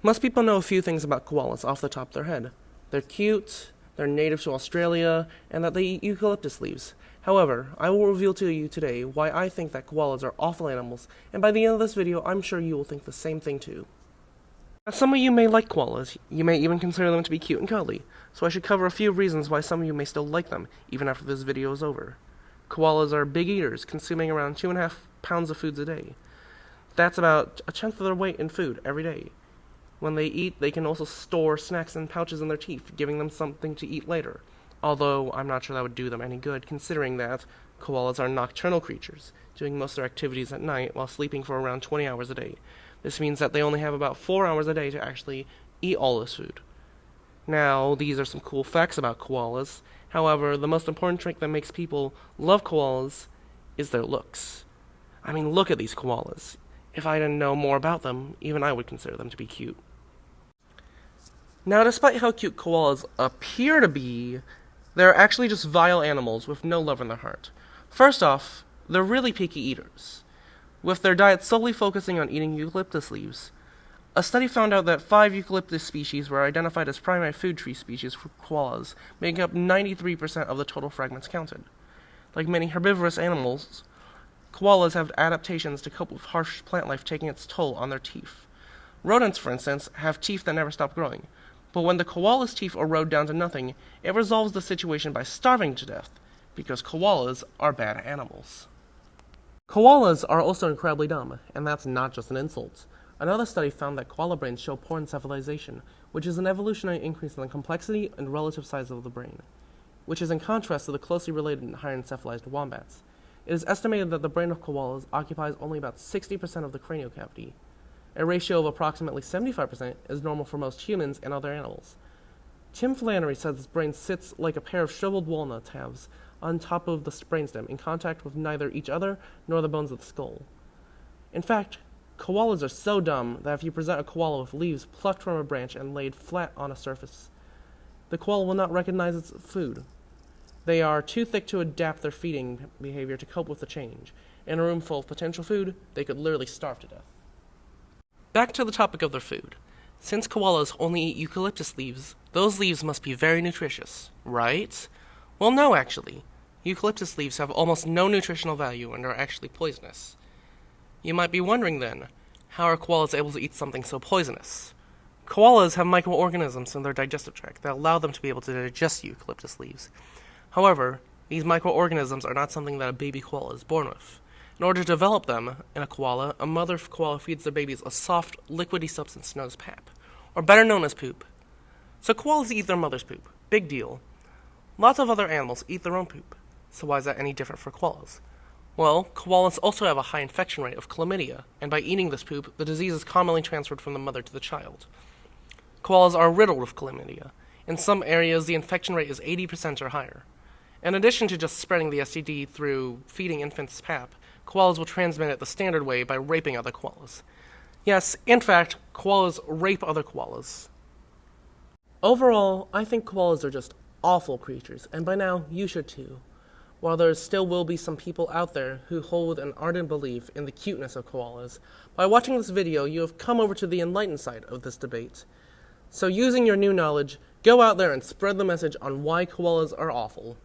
Most people know a few things about koalas off the top of their head. They're cute, they're native to Australia, and that they eat eucalyptus leaves. However, I will reveal to you today why I think that koalas are awful animals, and by the end of this video, I'm sure you will think the same thing too. Now, some of you may like koalas. You may even consider them to be cute and cuddly, so I should cover a few reasons why some of you may still like them, even after this video is over. Koalas are big eaters, consuming around 2.5 pounds of foods a day. That's about a tenth of their weight in food every day. When they eat, they can also store snacks in pouches in their teeth, giving them something to eat later. Although, I'm not sure that would do them any good, considering that koalas are nocturnal creatures, doing most of their activities at night while sleeping for around 20 hours a day. This means that they only have about 4 hours a day to actually eat all this food. Now, these are some cool facts about koalas. However, the most important trait that makes people love koalas is their looks. I mean, look at these koalas. If I didn't know more about them, even I would consider them to be cute. Now, despite how cute koalas appear to be, they're actually just vile animals with no love in their heart. First off, they're really picky eaters, with their diet solely focusing on eating eucalyptus leaves. A study found out that 5 eucalyptus species were identified as primary food tree species for koalas, making up 93% of the total fragments counted. Like many herbivorous animals, koalas have adaptations to cope with harsh plant life taking its toll on their teeth. Rodents, for instance, have teeth that never stop growing, but when the koala's teeth erode down to nothing, it resolves the situation by starving to death, because koalas are bad animals. Koalas are also incredibly dumb, and that's not just an insult. Another study found that koala brains show poor encephalization, which is an evolutionary increase in the complexity and relative size of the brain, which is in contrast to the closely related and higher encephalized wombats. It is estimated that the brain of koalas occupies only about 60% of the cranial cavity. A ratio of approximately 75% is normal for most humans and other animals. Tim Flannery says his brain sits like a pair of shriveled walnut halves on top of the brainstem in contact with neither each other nor the bones of the skull. In fact, koalas are so dumb that if you present a koala with leaves plucked from a branch and laid flat on a surface, the koala will not recognize its food. They are too thick to adapt their feeding behavior to cope with the change. In a room full of potential food, they could literally starve to death. Back to the topic of their food. Since koalas only eat eucalyptus leaves, those leaves must be very nutritious, right? Well, no, actually. Eucalyptus leaves have almost no nutritional value and are actually poisonous. You might be wondering then, how are koalas able to eat something so poisonous? Koalas have microorganisms in their digestive tract that allow them to be able to digest eucalyptus leaves. However, these microorganisms are not something that a baby koala is born with. In order to develop them in a koala, a mother koala feeds their babies a soft, liquidy substance known as pap, or better known as poop. So koalas eat their mother's poop. Big deal. Lots of other animals eat their own poop. So why is that any different for koalas? Well, koalas also have a high infection rate of chlamydia, and by eating this poop, the disease is commonly transferred from the mother to the child. Koalas are riddled with chlamydia. In some areas, the infection rate is 80% or higher. In addition to just spreading the STD through feeding infants pap, koalas will transmit it the standard way by raping other koalas. Yes, in fact, koalas rape other koalas. Overall, I think koalas are just awful creatures, and by now, you should too. While there still will be some people out there who hold an ardent belief in the cuteness of koalas, by watching this video, you have come over to the enlightened side of this debate. So using your new knowledge, go out there and spread the message on why koalas are awful.